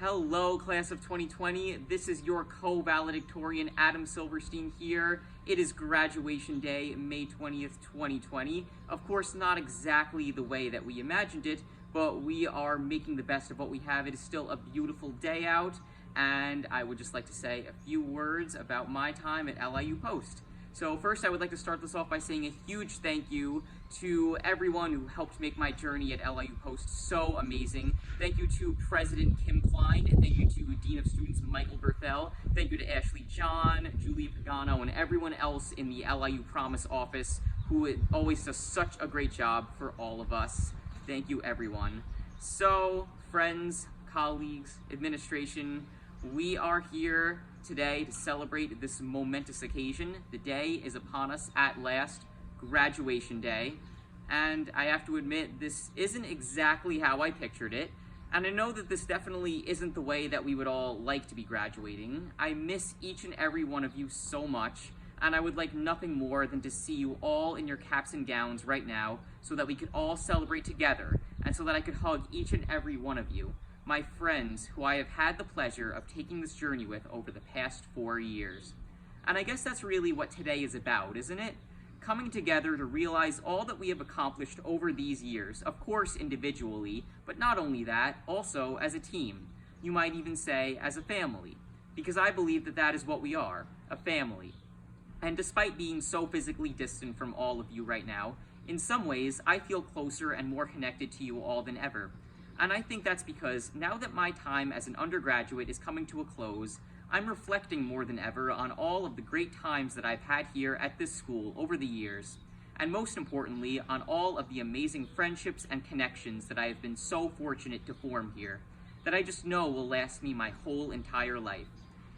Hello, class of 2020. This is your co-valedictorian, Adam Silverstein here. It is graduation day, May 20th, 2020. Of course, not exactly the way that we imagined it, but we are making the best of what we have. It is still a beautiful day out, and I would just like to say a few words about my time at LIU Post. So first, I would like to start this off by saying a huge thank you to everyone who helped make my journey at LIU Post so amazing. Thank you to President Kim Klein, thank you to Dean of Students Michael Berthel, thank you to Ashley John, Julia Pagano, and everyone else in the LIU Promise office who always does such a great job for all of us. Thank you, everyone. So, friends, colleagues, administration, we are here today to celebrate this momentous occasion. The day is upon us at last, graduation day. And I have to admit, this isn't exactly how I pictured it. And I know that this definitely isn't the way that we would all like to be graduating. I miss each and every one of you so much, and I would like nothing more than to see you all in your caps and gowns right now so that we could all celebrate together and so that I could hug each and every one of you, my friends who I have had the pleasure of taking this journey with over the past 4 years. And I guess that's really what today is about, isn't it? Coming together to realize all that we have accomplished over these years, of course individually, but not only that, also as a team. You might even say as a family, because I believe that that is what we are, a family. And despite being so physically distant from all of you right now, in some ways I feel closer and more connected to you all than ever. And I think that's because now that my time as an undergraduate is coming to a close, I'm reflecting more than ever on all of the great times that I've had here at this school over the years, and most importantly, on all of the amazing friendships and connections that I have been so fortunate to form here, that I just know will last me my whole entire life.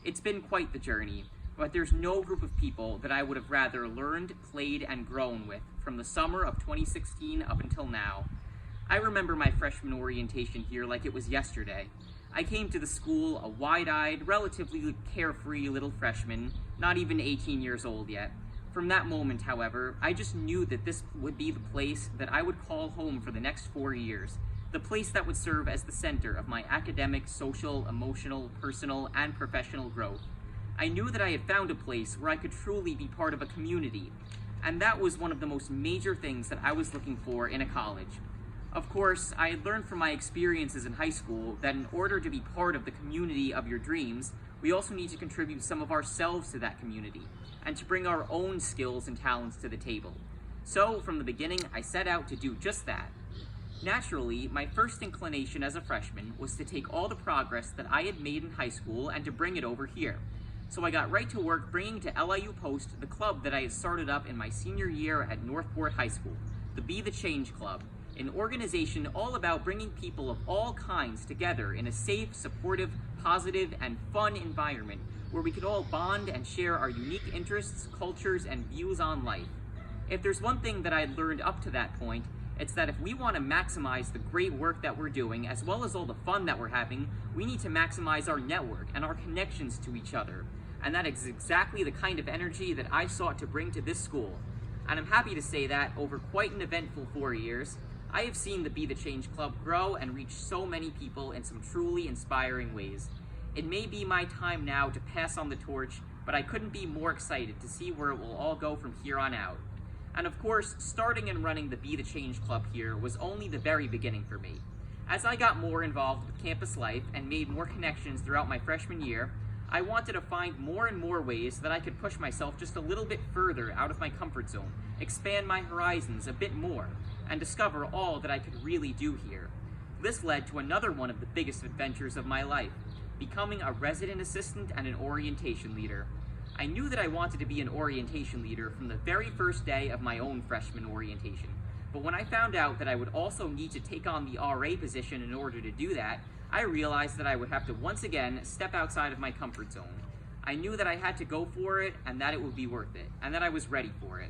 It's been quite the journey, but there's no group of people that I would have rather learned, played, and grown with from the summer of 2016 up until now. I remember my freshman orientation here like it was yesterday. I came to the school a wide-eyed, relatively carefree little freshman, not even 18 years old yet. From that moment, however, I just knew that this would be the place that I would call home for the next 4 years, the place that would serve as the center of my academic, social, emotional, personal, and professional growth. I knew that I had found a place where I could truly be part of a community, and that was one of the most major things that I was looking for in a college. Of course, I had learned from my experiences in high school that in order to be part of the community of your dreams, we also need to contribute some of ourselves to that community, and to bring our own skills and talents to the table. So, from the beginning, I set out to do just that. Naturally, my first inclination as a freshman was to take all the progress that I had made in high school and to bring it over here. So I got right to work bringing to LIU Post the club that I had started up in my senior year at Northport High School, the Be the Change Club, an organization all about bringing people of all kinds together in a safe, supportive, positive, and fun environment where we could all bond and share our unique interests, cultures, and views on life. If there's one thing that I had learned up to that point, it's that if we want to maximize the great work that we're doing, as well as all the fun that we're having, we need to maximize our network and our connections to each other. And that is exactly the kind of energy that I sought to bring to this school. And I'm happy to say that over quite an eventful 4 years, I have seen the Be the Change Club grow and reach so many people in some truly inspiring ways. It may be my time now to pass on the torch, but I couldn't be more excited to see where it will all go from here on out. And of course, starting and running the Be the Change Club here was only the very beginning for me. As I got more involved with campus life and made more connections throughout my freshman year, I wanted to find more and more ways that I could push myself just a little bit further out of my comfort zone, expand my horizons a bit more, and discover all that I could really do here. This led to another one of the biggest adventures of my life, becoming a resident assistant and an orientation leader. I knew that I wanted to be an orientation leader from the very first day of my own freshman orientation, but when I found out that I would also need to take on the RA position in order to do that, I realized that I would have to once again step outside of my comfort zone. I knew that I had to go for it and that it would be worth it, and that I was ready for it.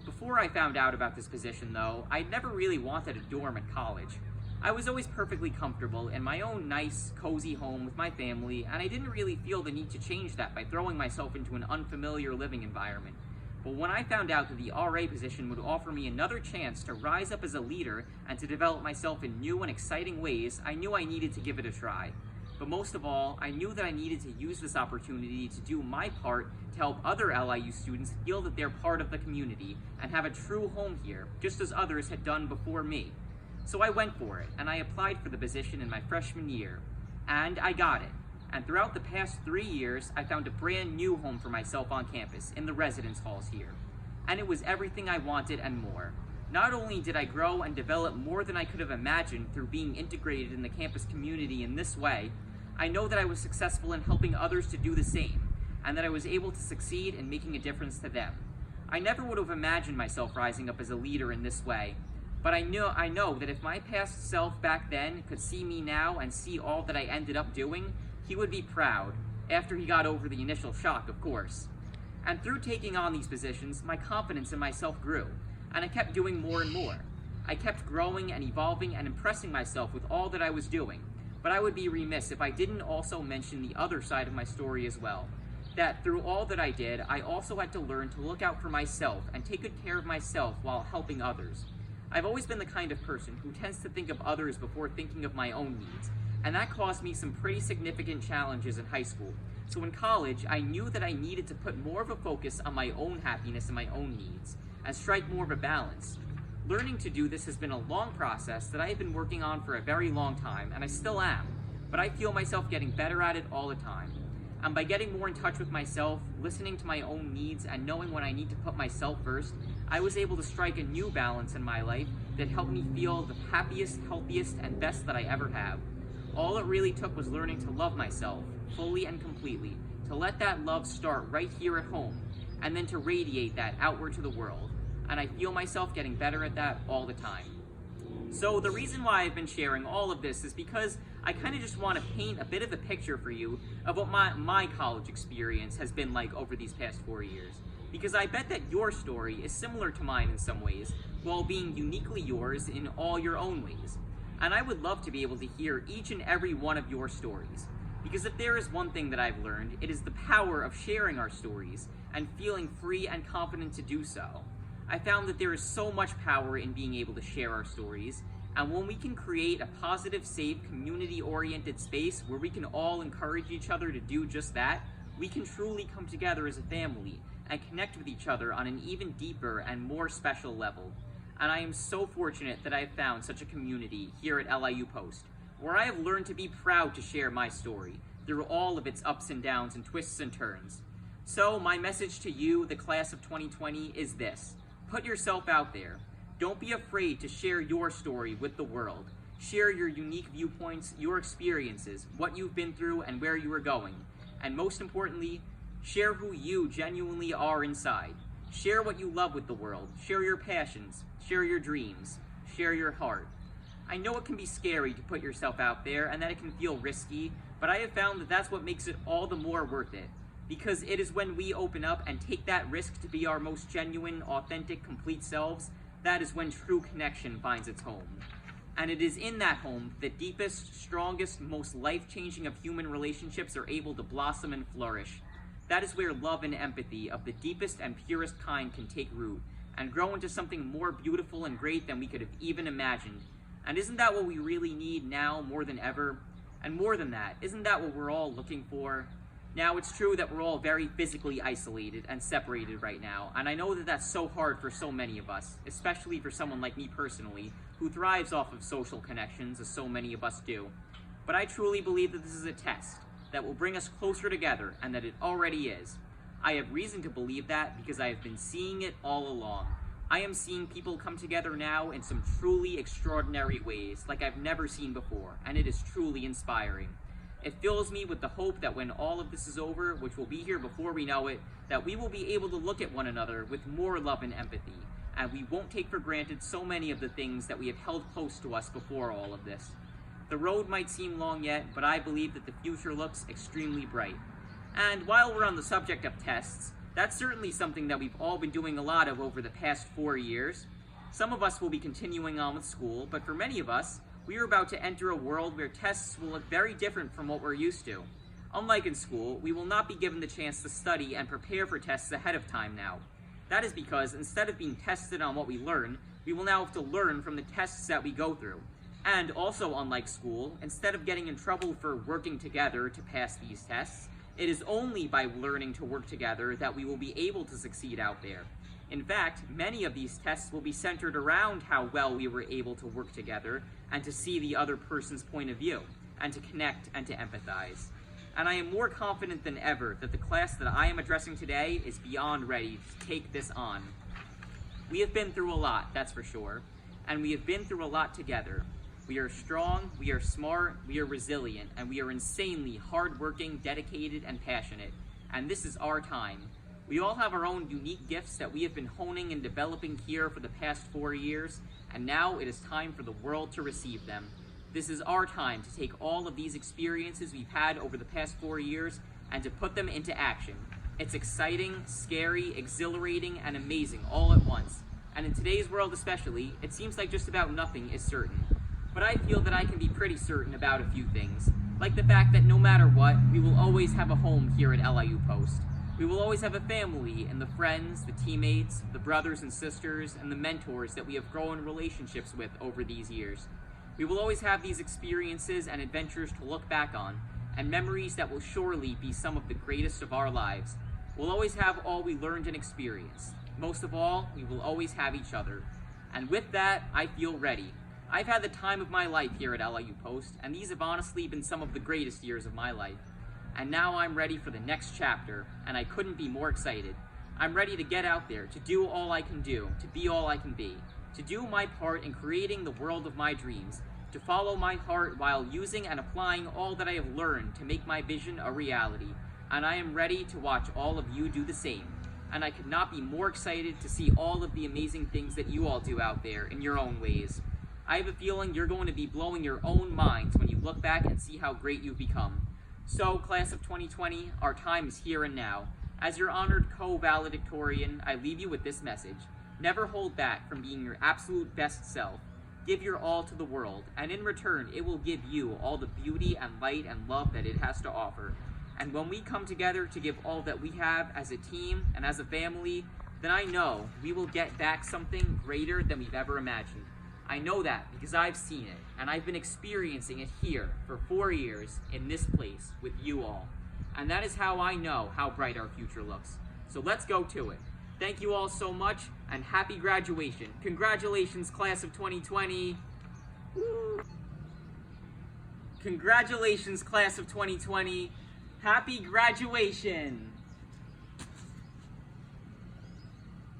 Before I found out about this position though, I'd never really wanted a dorm at college. I was always perfectly comfortable in my own nice, cozy home with my family, and I didn't really feel the need to change that by throwing myself into an unfamiliar living environment. But when I found out that the RA position would offer me another chance to rise up as a leader and to develop myself in new and exciting ways, I knew I needed to give it a try. But most of all, I knew that I needed to use this opportunity to do my part to help other LIU students feel that they're part of the community and have a true home here, just as others had done before me. So I went for it, and I applied for the position in my freshman year. And I got it. And throughout the past 3 years, I found a brand new home for myself on campus, in the residence halls here. And it was everything I wanted and more. Not only did I grow and develop more than I could have imagined through being integrated in the campus community in this way, I know that I was successful in helping others to do the same, and that I was able to succeed in making a difference to them. I never would have imagined myself rising up as a leader in this way, but I know that if my past self back then could see me now and see all that I ended up doing, he would be proud, after he got over the initial shock, of course. And through taking on these positions, my confidence in myself grew, and I kept doing more and more. I kept growing and evolving and impressing myself with all that I was doing, but I would be remiss if I didn't also mention the other side of my story as well. That through all that I did, I also had to learn to look out for myself and take good care of myself while helping others. I've always been the kind of person who tends to think of others before thinking of my own needs, and that caused me some pretty significant challenges in high school. So in college, I knew that I needed to put more of a focus on my own happiness and my own needs, and strike more of a balance. Learning to do this has been a long process that I have been working on for a very long time, and I still am, but I feel myself getting better at it all the time. And by getting more in touch with myself, listening to my own needs, and knowing when I need to put myself first, I was able to strike a new balance in my life that helped me feel the happiest, healthiest, and best that I ever have. All it really took was learning to love myself, fully and completely, to let that love start right here at home, and then to radiate that outward to the world. And I feel myself getting better at that all the time. So the reason why I've been sharing all of this is because I kind of just want to paint a bit of a picture for you of what my college experience has been like over these past 4 years. Because I bet that your story is similar to mine in some ways, while being uniquely yours in all your own ways. And I would love to be able to hear each and every one of your stories. Because if there is one thing that I've learned, it is the power of sharing our stories and feeling free and confident to do so. I found that there is so much power in being able to share our stories, and when we can create a positive, safe, community-oriented space where we can all encourage each other to do just that, we can truly come together as a family and connect with each other on an even deeper and more special level. And I am so fortunate that I have found such a community here at LIU Post, where I have learned to be proud to share my story through all of its ups and downs and twists and turns. So my message to you, the class of 2020, is this. Put yourself out there. Don't be afraid to share your story with the world. Share your unique viewpoints, your experiences, what you've been through, and where you are going. And most importantly, share who you genuinely are inside. Share what you love with the world. Share your passions. Share your dreams. Share your heart. I know it can be scary to put yourself out there and that it can feel risky, but I have found that that's what makes it all the more worth it. Because it is when we open up and take that risk to be our most genuine, authentic, complete selves, that is when true connection finds its home. And it is in that home the deepest, strongest, most life-changing of human relationships are able to blossom and flourish. That is where love and empathy of the deepest and purest kind can take root and grow into something more beautiful and great than we could have even imagined. And isn't that what we really need now more than ever? And more than that, isn't that what we're all looking for? Now, it's true that we're all very physically isolated and separated right now, and I know that that's so hard for so many of us, especially for someone like me personally, who thrives off of social connections, as so many of us do. But I truly believe that this is a test that will bring us closer together, and that it already is. I have reason to believe that because I have been seeing it all along. I am seeing people come together now in some truly extraordinary ways, like I've never seen before, and it is truly inspiring. It fills me with the hope that when all of this is over, which will be here before we know it, that we will be able to look at one another with more love and empathy, and we won't take for granted so many of the things that we have held close to us before all of this. The road might seem long yet, but I believe that the future looks extremely bright. And while we're on the subject of tests, that's certainly something that we've all been doing a lot of over the past 4 years. Some of us will be continuing on with school, but for many of us, we are about to enter a world where tests will look very different from what we're used to. Unlike in school, we will not be given the chance to study and prepare for tests ahead of time now. That is because instead of being tested on what we learn, we will now have to learn from the tests that we go through. And also, unlike school, instead of getting in trouble for working together to pass these tests, it is only by learning to work together that we will be able to succeed out there. In fact, many of these tests will be centered around how well we were able to work together and to see the other person's point of view, and to connect and to empathize. And I am more confident than ever that the class that I am addressing today is beyond ready to take this on. We have been through a lot, that's for sure, and we have been through a lot together. We are strong, we are smart, we are resilient, and we are insanely hardworking, dedicated, and passionate. And this is our time. We all have our own unique gifts that we have been honing and developing here for the past 4 years, and now it is time for the world to receive them. This is our time to take all of these experiences we've had over the past 4 years and to put them into action. It's exciting, scary, exhilarating, and amazing all at once. And in today's world especially, it seems like just about nothing is certain. But I feel that I can be pretty certain about a few things, like the fact that no matter what, we will always have a home here at LIU Post. We will always have a family and the friends, the teammates, the brothers and sisters, and the mentors that we have grown relationships with over these years. We will always have these experiences and adventures to look back on, and memories that will surely be some of the greatest of our lives. We'll always have all we learned and experienced. Most of all, we will always have each other. And with that, I feel ready. I've had the time of my life here at LIU Post, and these have honestly been some of the greatest years of my life. And now I'm ready for the next chapter, and I couldn't be more excited. I'm ready to get out there, to do all I can do, to be all I can be, to do my part in creating the world of my dreams, to follow my heart while using and applying all that I have learned to make my vision a reality. And I am ready to watch all of you do the same. And I could not be more excited to see all of the amazing things that you all do out there in your own ways. I have a feeling you're going to be blowing your own minds when you look back and see how great you've become. So, class of 2020, our time is here and now. As your honored co-valedictorian, I leave you with this message. Never hold back from being your absolute best self. Give your all to the world, and in return, it will give you all the beauty and light and love that it has to offer. And when we come together to give all that we have as a team and as a family, then I know we will get back something greater than we've ever imagined. I know that because I've seen it, and I've been experiencing it here for 4 years in this place with you all. And that is how I know how bright our future looks. So let's go to it. Thank you all so much, and happy graduation. Congratulations, class of 2020. Woo. Congratulations, class of 2020. Happy graduation.